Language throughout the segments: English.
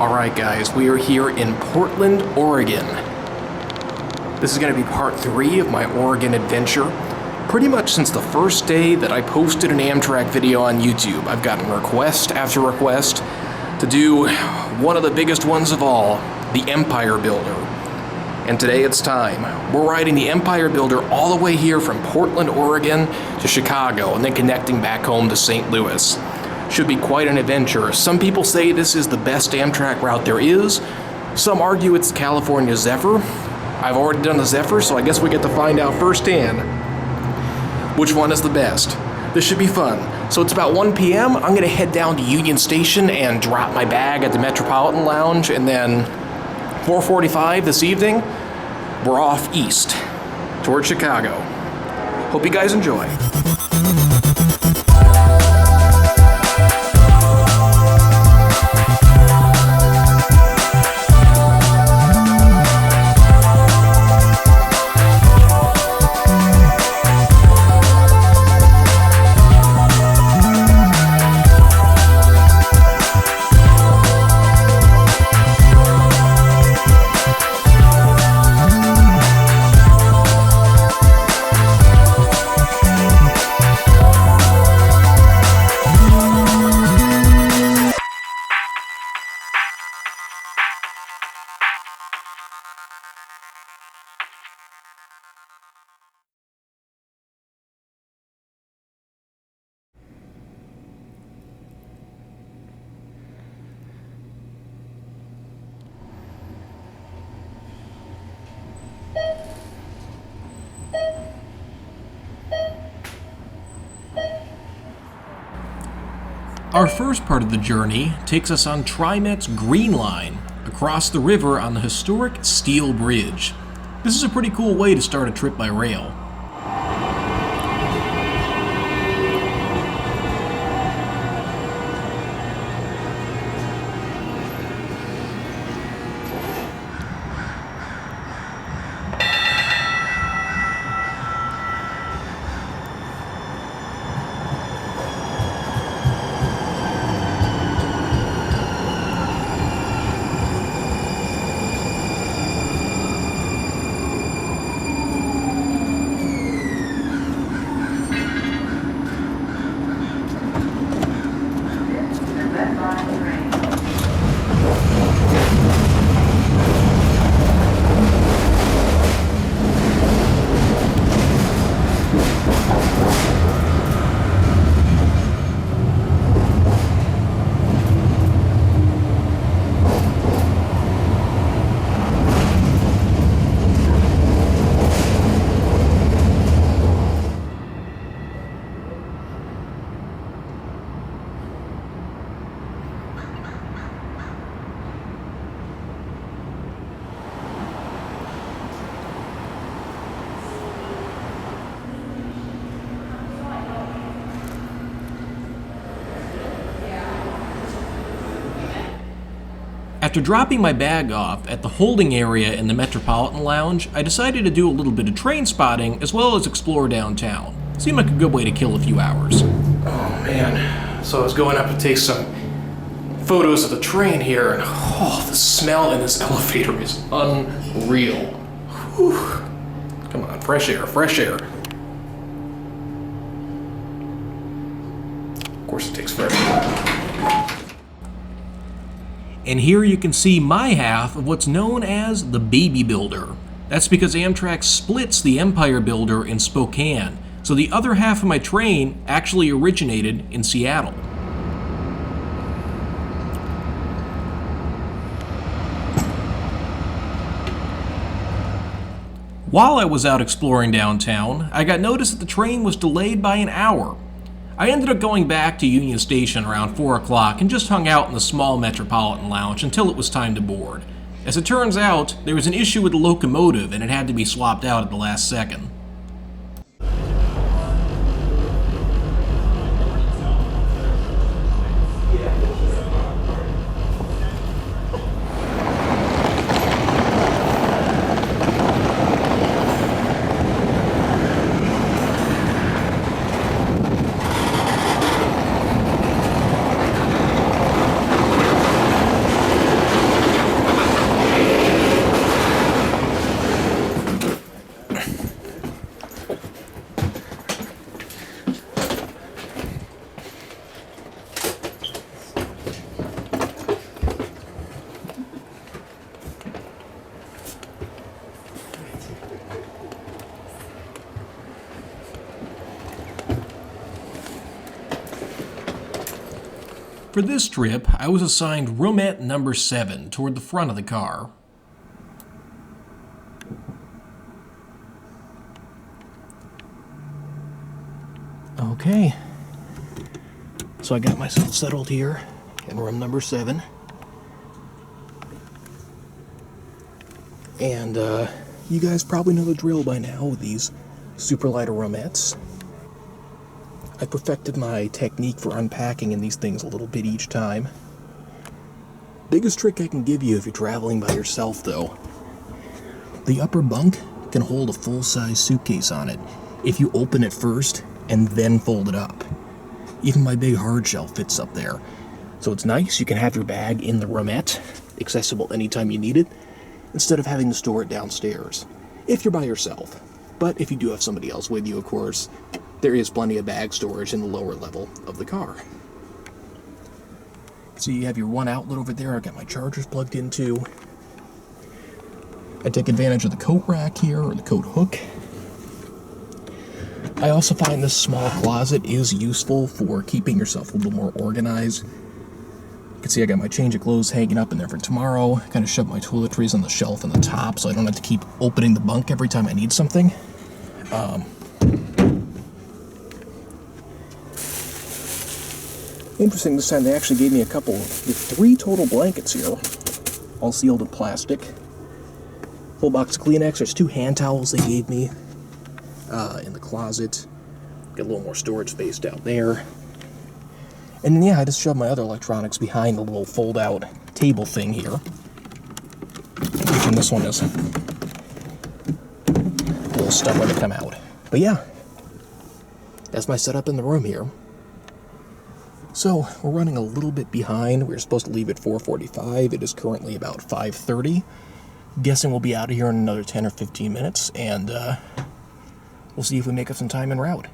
Alright guys, we are here in Portland, Oregon. This is going to be part 3 of my Oregon adventure. Pretty much since the first day that I posted an Amtrak video on YouTube, I've gotten request after request to do one of the biggest ones of all, the Empire Builder. And today it's time. We're riding the Empire Builder all the way here from Portland, Oregon to Chicago, and then connecting back home to St. Louis. Should be quite an adventure. Some people say this is the best Amtrak route there is. Some argue it's California Zephyr. I've already done the Zephyr, so I guess we get to find out firsthand which one is the best. This should be fun. So it's about 1 p.m. I'm gonna head down to Union Station and drop my bag at the Metropolitan Lounge, and then 4:45 this evening, we're off east toward Chicago. Hope you guys enjoy. Our first part of the journey takes us on TriMet's Green Line, across the river on the historic Steel Bridge. This is a pretty cool way to start a trip by rail. After dropping my bag off at the holding area in the Metropolitan Lounge, I decided to do a little bit of train spotting as well as explore downtown. Seemed like a good way to kill a few hours. Oh man, so I was going up to take some photos of the train here, and the smell in this elevator is unreal. Whew. Come on, fresh air, fresh air. Of course it takes forever. And here you can see my half of what's known as the Baby Builder. That's because Amtrak splits the Empire Builder in Spokane, so the other half of my train actually originated in Seattle. While I was out exploring downtown, I got notice that the train was delayed by an hour. I ended up going back to Union Station around 4 o'clock and just hung out in the small Metropolitan Lounge until it was time to board. As it turns out, there was an issue with the locomotive and it had to be swapped out at the last second. For this trip, I was assigned roomette number 7 toward the front of the car. Okay, so I got myself settled here in room number 7. And you guys probably know the drill by now with these super light roomettes. I perfected my technique for unpacking in these things a little bit each time. Biggest trick I can give you if you're traveling by yourself, though. The upper bunk can hold a full-size suitcase on it if you open it first and then fold it up. Even my big hard shell fits up there. So it's nice, you can have your bag in the roomette, accessible anytime you need it, instead of having to store it downstairs, if you're by yourself. But if you do have somebody else with you, of course, there is plenty of bag storage in the lower level of the car. So you have your one outlet over there. I've got my chargers plugged into. I take advantage of the coat rack here, or the coat hook. I also find this small closet is useful for keeping yourself a little more organized. You can see I got my change of clothes hanging up in there for tomorrow. I kind of shove my toiletries on the shelf on the top so I don't have to keep opening the bunk every time I need something. Interesting, this time they actually gave me a couple, 3 total blankets here, all sealed in plastic. Full box of Kleenex. There's 2 hand towels they gave me in the closet. Got a little more storage space down there. And then, yeah, I just shoved my other electronics behind the little fold-out table thing here. And this one is a little stubborn to come out. But yeah, that's my setup in the room here. So, we're running a little bit behind. We were supposed to leave at 4:45. It is currently about 5:30. Guessing we'll be out of here in another 10 or 15 minutes, and we'll see if we make up some time en route.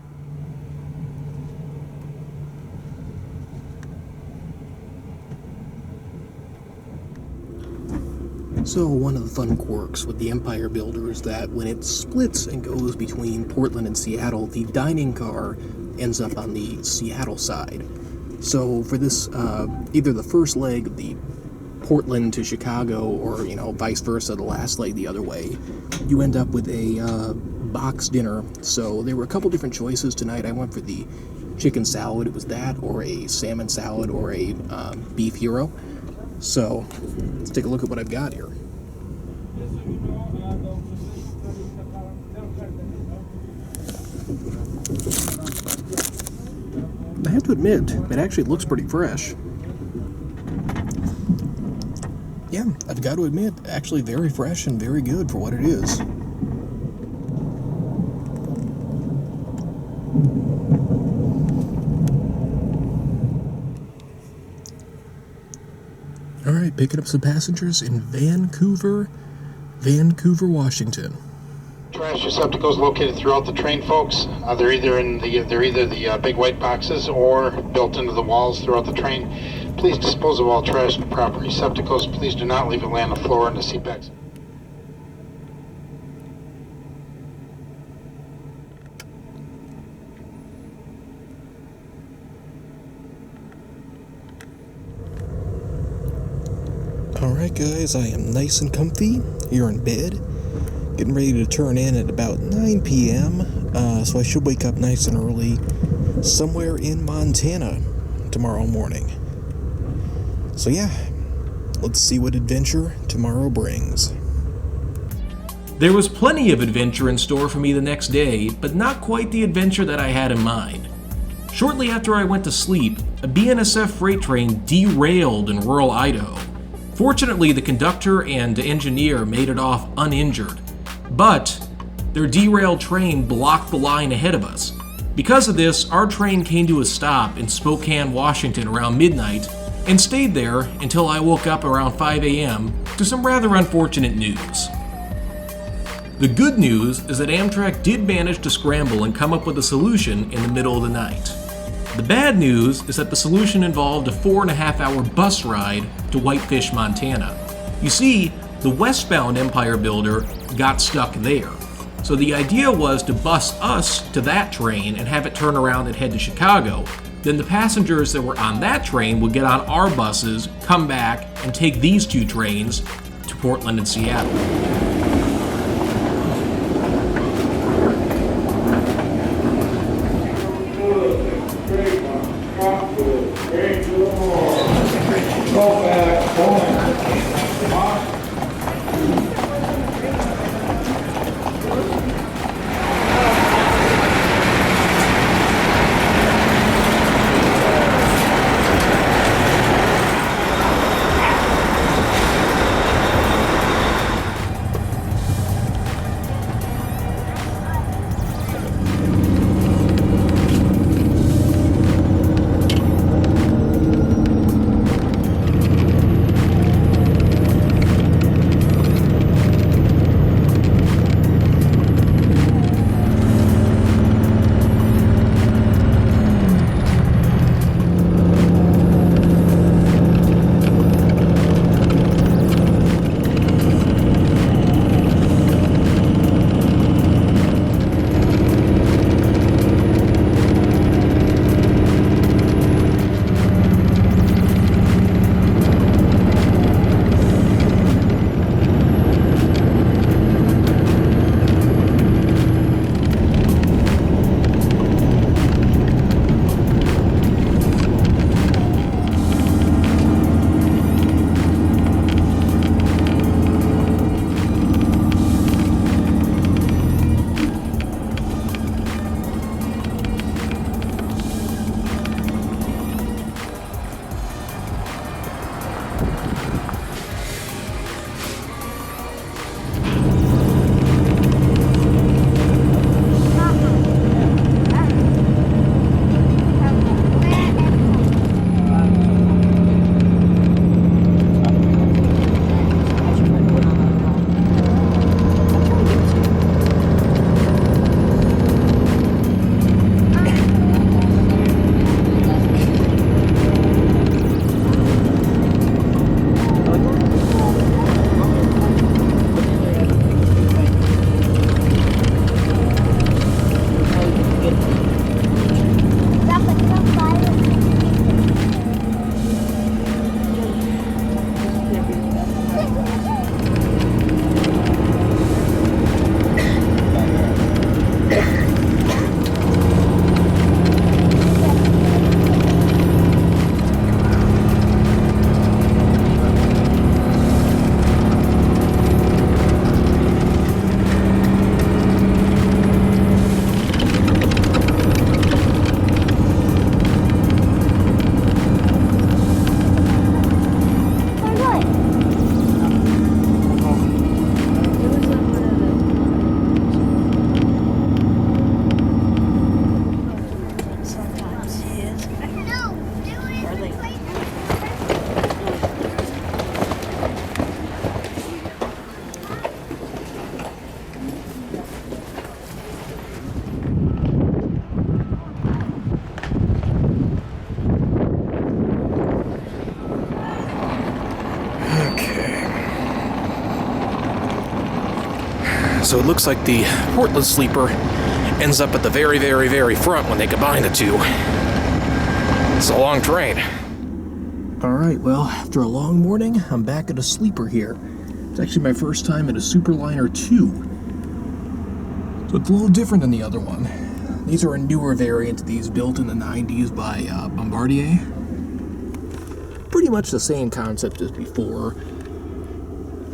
So, one of the fun quirks with the Empire Builder is that when it splits and goes between Portland and Seattle, the dining car ends up on the Seattle side. So for this, either the first leg of the Portland to Chicago, or, you know, vice versa, the last leg the other way, you end up with a box dinner. So there were a couple different choices tonight. I went for the chicken salad. It was that, or a salmon salad, or a beef hero. So let's take a look at what I've got here. I have to admit, it actually looks pretty fresh. Yeah, I've got to admit, actually very fresh and very good for what it is. Alright, picking up some passengers in Vancouver, Washington. Trash receptacles located throughout the train, folks. They're either the big white boxes or built into the walls throughout the train. Please dispose of all trash in proper receptacles. Please do not leave it lay on the floor in the seat backs. Alright guys, I am nice and comfy here in bed. Getting ready to turn in at about 9 p.m. So I should wake up nice and early somewhere in Montana tomorrow morning. So yeah, let's see what adventure tomorrow brings. There was plenty of adventure in store for me the next day, but not quite the adventure that I had in mind. Shortly after I went to sleep, a BNSF freight train derailed in rural Idaho. Fortunately, the conductor and engineer made it off uninjured. But their derailed train blocked the line ahead of us. Because of this, our train came to a stop in Spokane, Washington around midnight and stayed there until I woke up around 5 a.m. to some rather unfortunate news. The good news is that Amtrak did manage to scramble and come up with a solution in the middle of the night. The bad news is that the solution involved a 4.5-hour bus ride to Whitefish, Montana. You see, the westbound Empire Builder got stuck there. So the idea was to bus us to that train and have it turn around and head to Chicago, Then the passengers that were on that train would get on our buses, come back, and take these two trains to Portland and Seattle. So it looks like the Portland sleeper ends up at the very, very, very front when they combine the two. It's a long train. Alright, well, after a long morning, I'm back at a sleeper here. It's actually my first time at a Superliner 2. So it's a little different than the other one. These are a newer variant, these built in the 90s by Bombardier. Pretty much the same concept as before.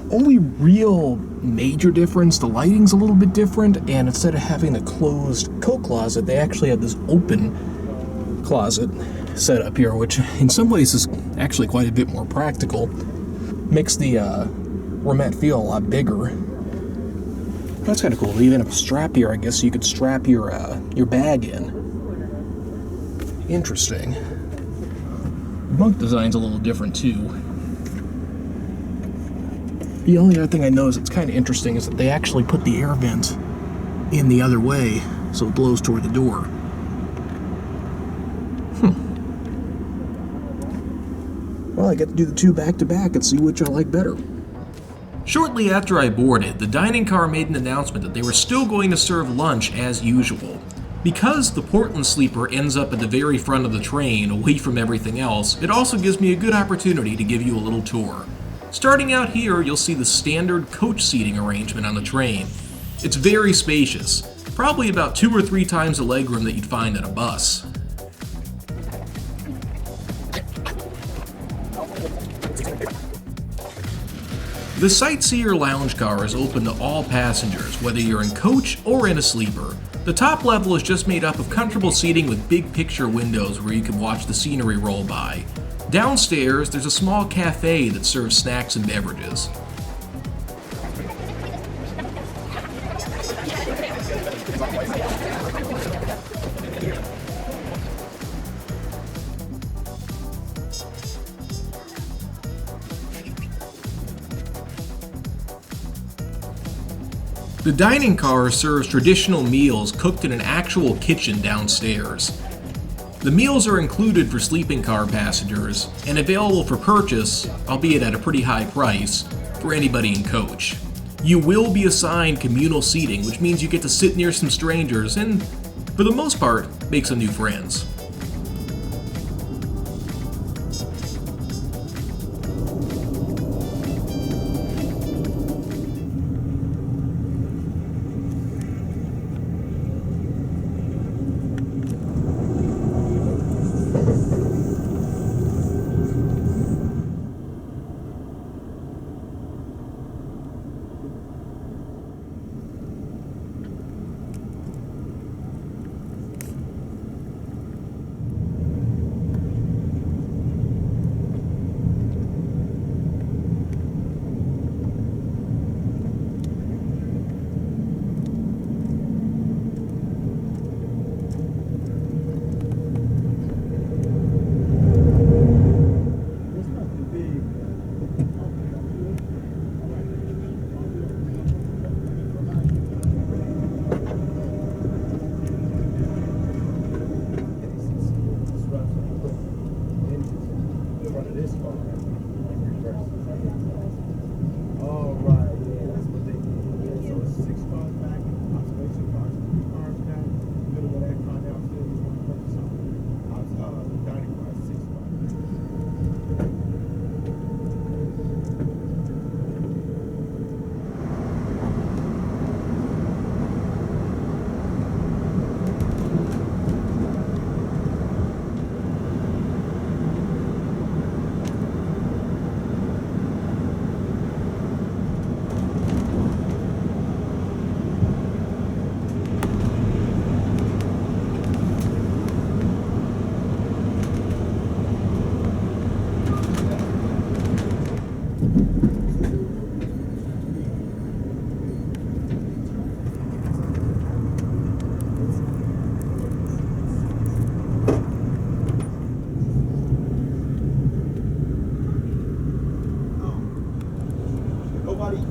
Only real major difference, the lighting's a little bit different, and instead of having the closed coat closet, they actually have this open closet set up here, which in some ways is actually quite a bit more practical. Makes the Romette feel a lot bigger. That's kind of cool. They even have a strap here, I guess, so you could strap your bag in. Interesting. The bunk design's a little different too. The only other thing I noticed that's kind of interesting is that they actually put the air vent in the other way, so it blows toward the door. Well, I get to do the two back to back and see which I like better. Shortly after I boarded, the dining car made an announcement that they were still going to serve lunch as usual. Because the Portland sleeper ends up at the very front of the train, away from everything else, it also gives me a good opportunity to give you a little tour. Starting out here, you'll see the standard coach seating arrangement on the train. It's very spacious, probably about 2 or 3 times the legroom that you'd find at a bus. The Sightseer Lounge car is open to all passengers, whether you're in coach or in a sleeper. The top level is just made up of comfortable seating with big picture windows where you can watch the scenery roll by. Downstairs, there's a small cafe that serves snacks and beverages. The dining car serves traditional meals cooked in an actual kitchen downstairs. The meals are included for sleeping car passengers and available for purchase, albeit at a pretty high price, for anybody in coach. You will be assigned communal seating, which means you get to sit near some strangers and, for the most part, make some new friends.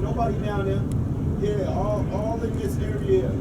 Nobody down there. Yeah, all in this area.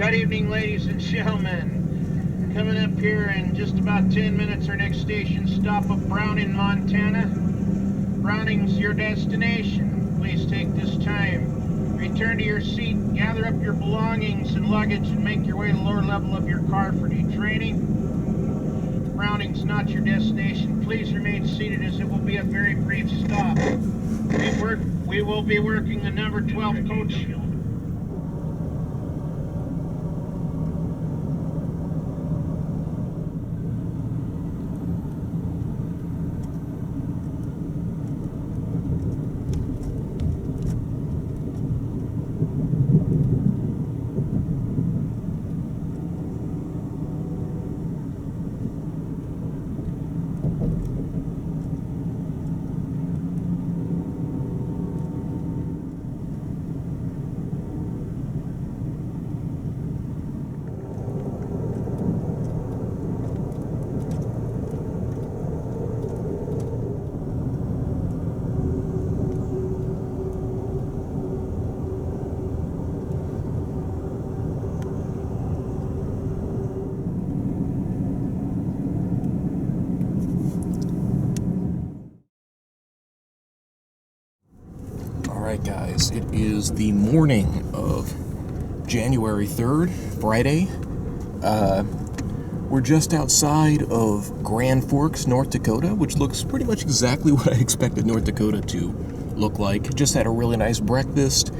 Good evening, ladies and gentlemen. Coming up here in just about 10 minutes, our next station stop of Browning, Montana. Browning's your destination. Please take this time. Return to your seat, gather up your belongings and luggage, and make your way to the lower level of your car for detraining. Browning's not your destination. Please remain seated as it will be a very brief stop. We will be working the number 12 coach. Alright guys, it is the morning of January 3rd, Friday. We're just outside of Grand Forks, North Dakota, which looks pretty much exactly what I expected North Dakota to look like. Just had a really nice breakfast.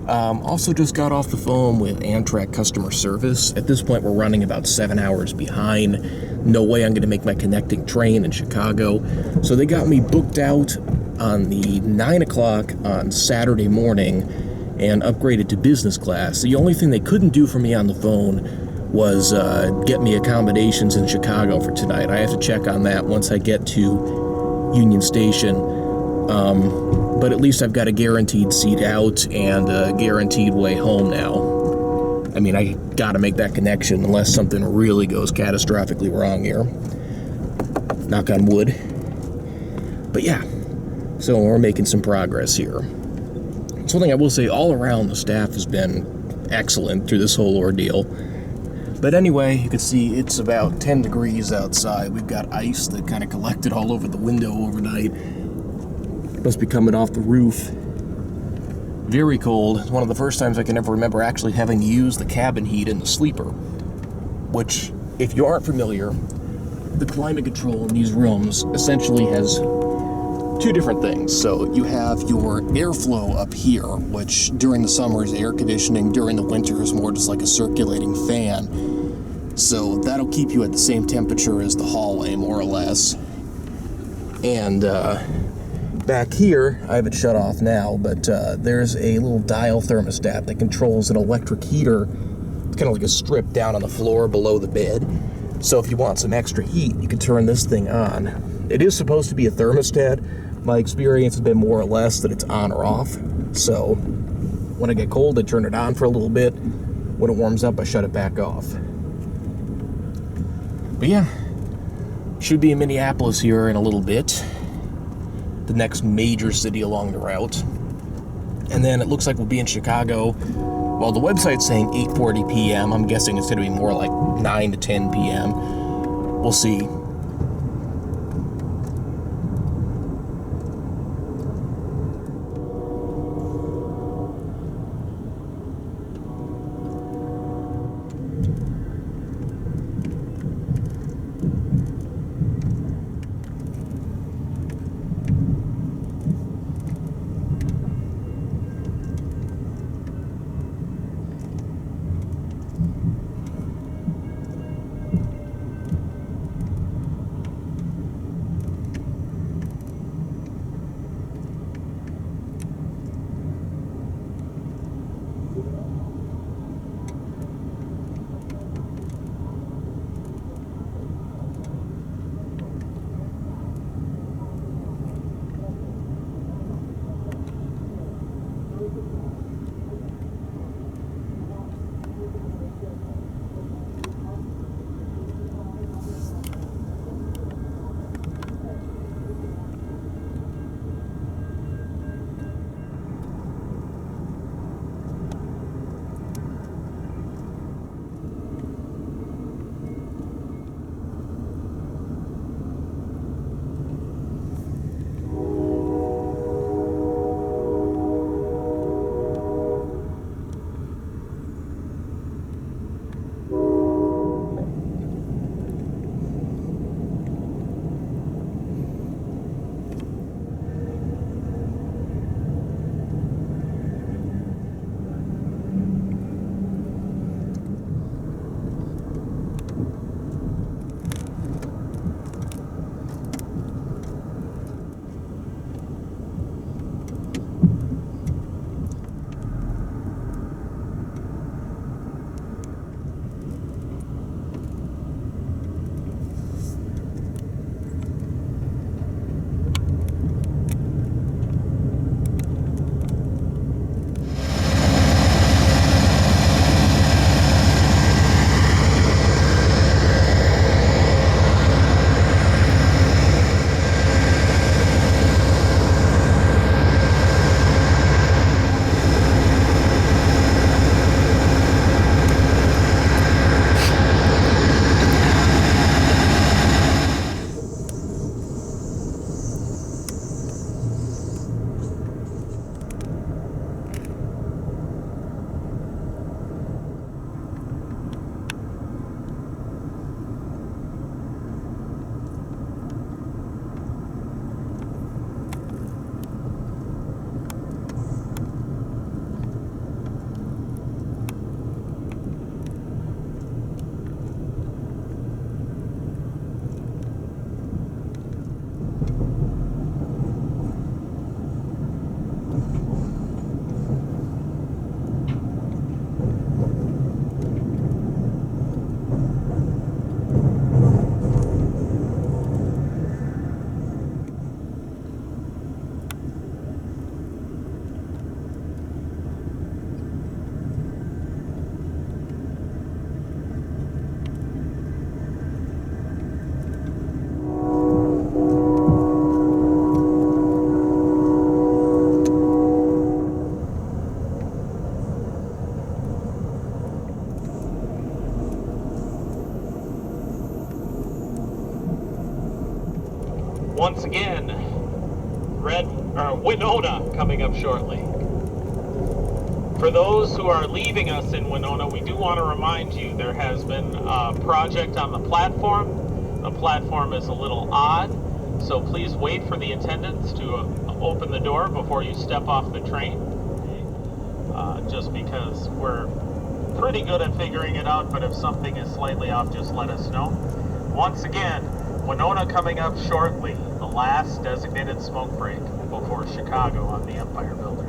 Also just got off the phone with Amtrak customer service. At this point, we're running about 7 hours behind. No way I'm going to make my connecting train in Chicago. So they got me booked out on the 9 o'clock on Saturday morning and upgraded to business class. The only thing they couldn't do for me on the phone was get me accommodations in Chicago for tonight. I have to check on that once I get to Union Station. But at least I've got a guaranteed seat out and a guaranteed way home now. I mean, I gotta make that connection unless something really goes catastrophically wrong here. Knock on wood. But yeah, so we're making some progress here. Something I will say, all around the staff has been excellent through this whole ordeal. But anyway, you can see it's about 10 degrees outside. We've got ice that kind of collected all over the window overnight. Must be coming off the roof. Very cold. It's one of the first times I can ever remember actually having to use the cabin heat in the sleeper. Which, if you aren't familiar, the climate control in these rooms essentially has two different things. So you have your airflow up here, which during the summer is air conditioning, during the winter is more just like a circulating fan. So that'll keep you at the same temperature as the hallway, more or less. And back here, I have it shut off now, but there's a little dial thermostat that controls an electric heater. It's kind of like a strip down on the floor below the bed. So if you want some extra heat, you can turn this thing on. It is supposed to be a thermostat. My experience has been more or less that it's on or off. So when I get cold, I turn it on for a little bit. When it warms up, I shut it back off. But yeah, should be in Minneapolis here in a little bit. The next major city along the route. And then it looks like we'll be in Chicago. Well, the website's saying 8:40 p.m. I'm guessing it's going to be more like 9 to 10 p.m. We'll see. once again, Winona coming up shortly. For those who are leaving us in Winona, we do want to remind you there has been a project on the platform. The platform is a little odd, so please wait for the attendants to open the door before you step off the train. Just because we're pretty good at figuring it out, but if something is slightly off, just let us know. Once again, Winona coming up shortly, the last designated smoke break before Chicago on the Empire Building.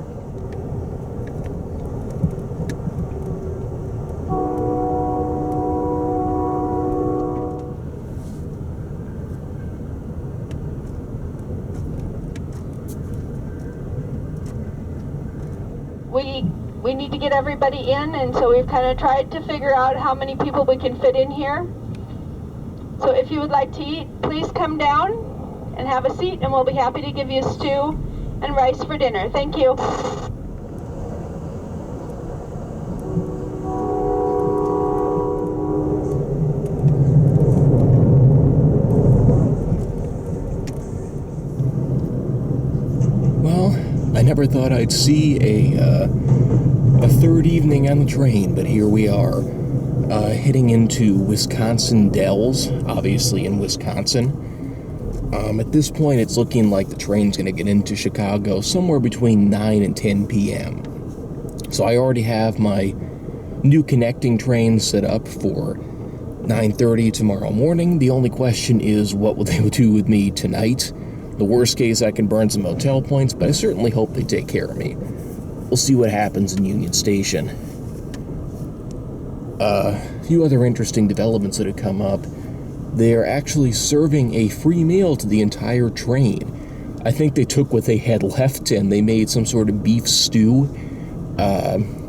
We need to get everybody in, and so we've kind of tried to figure out how many people we can fit in here. So if you would like to eat, please come down and have a seat, and we'll be happy to give you stew and rice for dinner. Thank you. Well, I never thought I'd see a third evening on the train, but here we are, heading into Wisconsin Dells, obviously in Wisconsin. At this point, it's looking like the train's going to get into Chicago somewhere between 9 and 10 p.m. So I already have my new connecting train set up for 9:30 tomorrow morning. The only question is, what will they do with me tonight? The worst case, I can burn some hotel points, but I certainly hope they take care of me. We'll see what happens in Union Station. A few other interesting developments that have come up. They're actually serving a free meal to the entire train. I think they took what they had left and they made some sort of beef stew,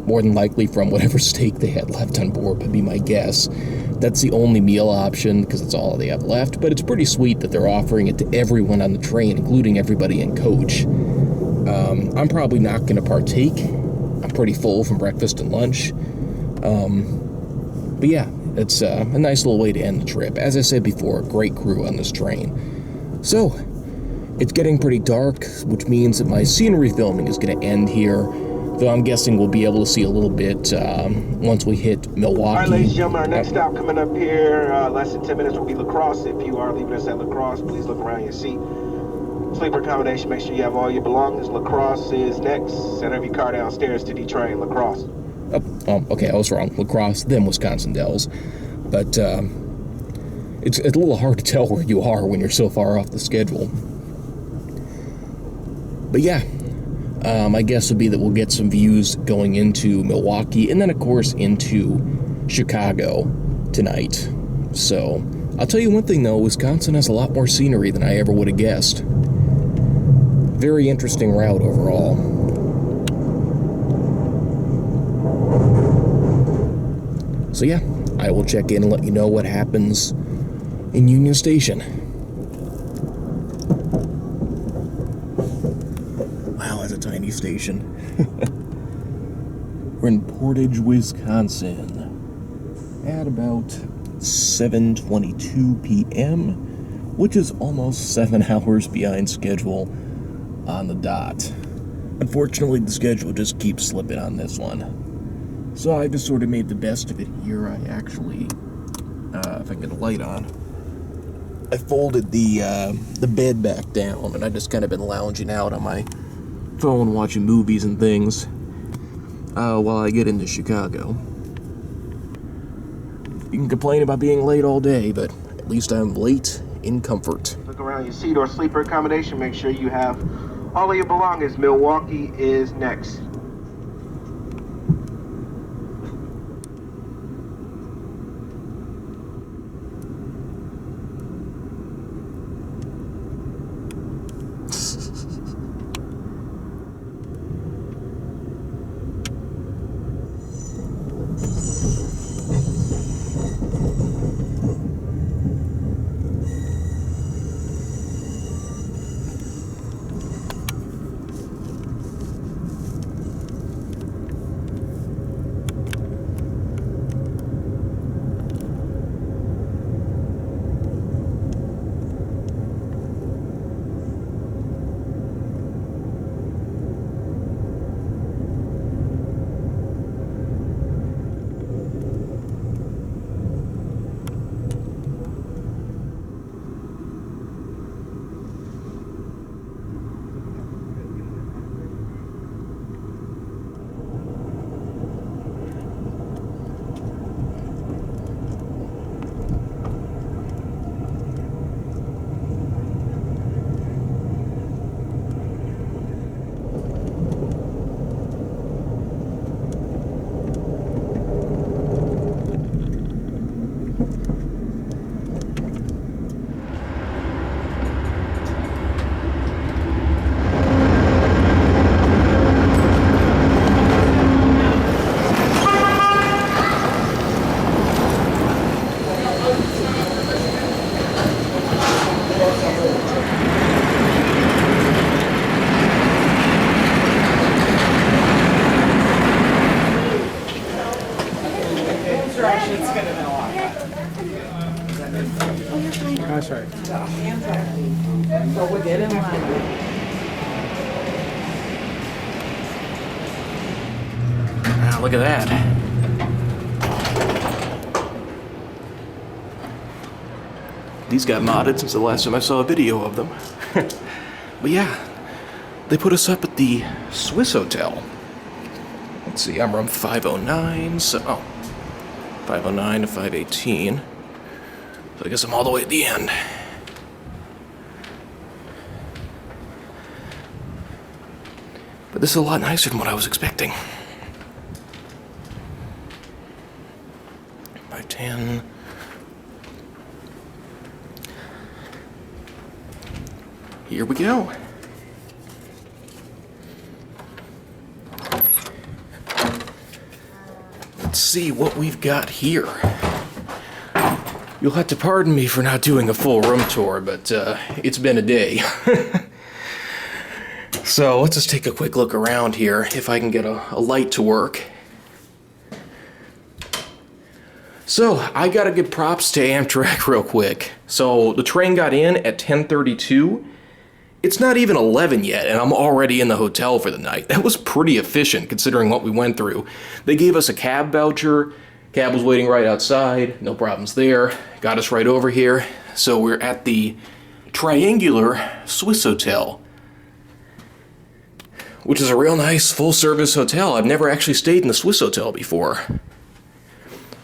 more than likely from whatever steak they had left on board, would be my guess. That's the only meal option because it's all they have left, but it's pretty sweet that they're offering it to everyone on the train, including everybody in coach. I'm probably not going to partake. I'm pretty full from breakfast and lunch. But yeah, it's a nice little way to end the trip. As I said before, great crew on this train. So, it's getting pretty dark, which means that my scenery filming is going to end here. Though I'm guessing we'll be able to see a little bit once we hit Milwaukee. All right, ladies and gentlemen, our next stop coming up here, less than 10 minutes, will be La Crosse. If you are leaving us at La Crosse, please look around your seat. Sleeper accommodation, make sure you have all your belongings. La Crosse is next. Send every car downstairs to D-Train, La Crosse. Oh, okay, I was wrong. La Crosse, then Wisconsin Dells. But it's a little hard to tell where you are when you're so far off the schedule. But yeah, my guess would be that we'll get some views going into Milwaukee and then, of course, into Chicago tonight. So, I'll tell you one thing, though. Wisconsin has a lot more scenery than I ever would have guessed. Very interesting route overall. So yeah, I will check in and let you know what happens in Union Station. Wow, that's a tiny station. We're in Portage, Wisconsin at about 7:22 p.m., which is almost 7 hours behind schedule on the dot. Unfortunately, the schedule just keeps slipping on this one. So I just sort of made the best of it here. I actually, if I can get a light on, I folded the bed back down, and I just kind of been lounging out on my phone watching movies and things while I get into Chicago. You can complain about being late all day, but at least I'm late in comfort. Look around your seat or sleeper accommodation, make sure you have all of your belongings. Milwaukee is next. That's right. Amtrak. So we'll get in line. Ah, look at that. These got modded since the last time I saw a video of them. But yeah, they put us up at the Swiss Hotel. Let's see, I'm room 509, so... Oh, 509 to 518. So I guess I'm all the way at the end. But this is a lot nicer than what I was expecting. 510. Here we go. Let's see what we've got here. You'll have to pardon me for not doing a full room tour, but it's been a day. So let's just take a quick look around here, if I can get a light to work. So I gotta give props to Amtrak real quick. So the train got in at 10:32. It's not even 11 yet, and I'm already in the hotel for the night. That was pretty efficient, considering what we went through. They gave us a cab voucher. Cab was waiting right outside. No problems there. Got us right over here. So we're at the Triangular Swiss Hotel, which is a real nice full-service hotel. I've never actually stayed in the Swiss Hotel before.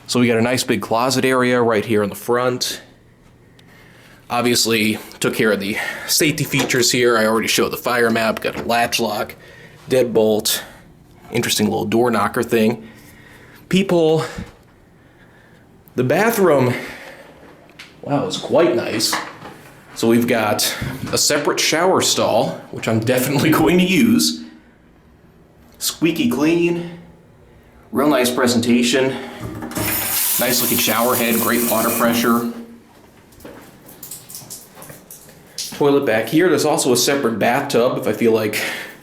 So we got a nice big closet area right here in the front. Obviously, took care of the safety features here. I already showed the fire map, got a latch lock, deadbolt, interesting little door knocker thing. People, the bathroom, wow, it's quite nice. So we've got a separate shower stall, which I'm definitely going to use. Squeaky clean, real nice presentation. Nice looking shower head, great water pressure. Toilet back here. There's also a separate bathtub if I feel like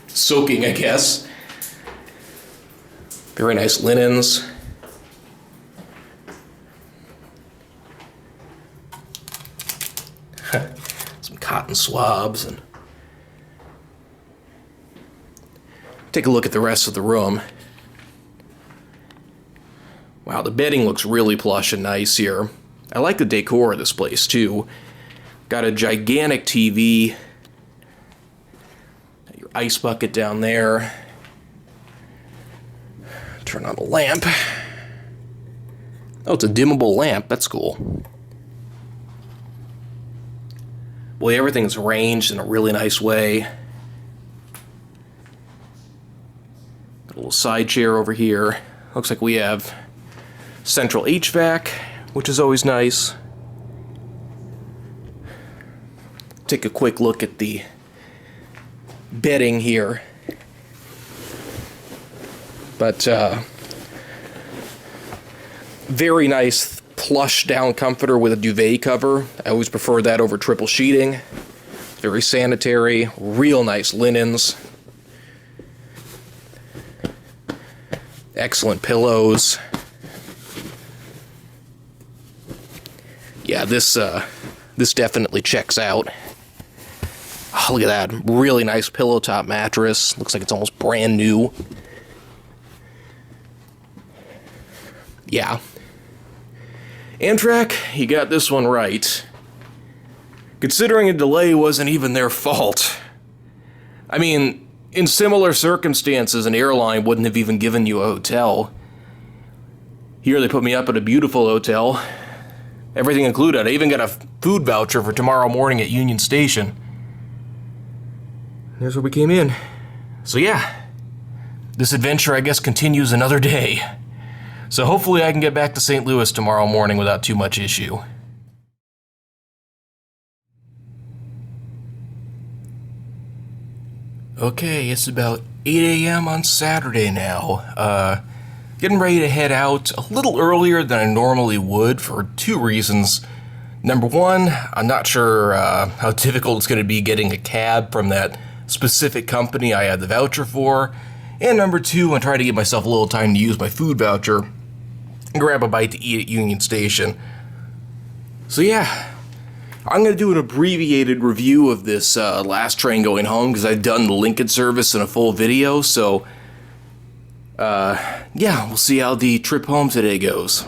soaking, I guess. Very nice linens. Some cotton swabs. And take a look at the rest of the room. Wow, the bedding looks really plush and nice here. I like the decor of this place too. Got a gigantic TV. Got your ice bucket down there. Turn on the lamp. Oh, it's a dimmable lamp. That's cool. Boy, everything's arranged in a really nice way. Got a little side chair over here. Looks like we have central HVAC, which is always nice. Take a quick look at the bedding here. But very nice plush down comforter with a duvet cover. I always prefer that over triple sheeting. Very sanitary, real nice linens. Excellent pillows. Yeah, this definitely checks out. Oh, look at that. Really nice pillow top mattress. Looks like it's almost brand new. Yeah. Amtrak, you got this one right. Considering a delay wasn't even their fault. I mean, in similar circumstances, an airline wouldn't have even given you a hotel. Here they put me up at a beautiful hotel. Everything included. I even got a food voucher for tomorrow morning at Union Station. Here's where we came in. So yeah, this adventure, I guess, continues another day. So hopefully I can get back to St. Louis tomorrow morning without too much issue. Okay, it's about 8 a.m. on Saturday now. Getting ready to head out a little earlier than I normally would for two reasons. Number one, I'm not sure how difficult it's going to be getting a cab from that specific company I had the voucher for. And number two, I'm trying to give myself a little time to use my food voucher and grab a bite to eat at Union Station. So yeah, I'm going to do an abbreviated review of this last train going home because I've done the Lincoln service in a full video, so yeah, we'll see how the trip home today goes.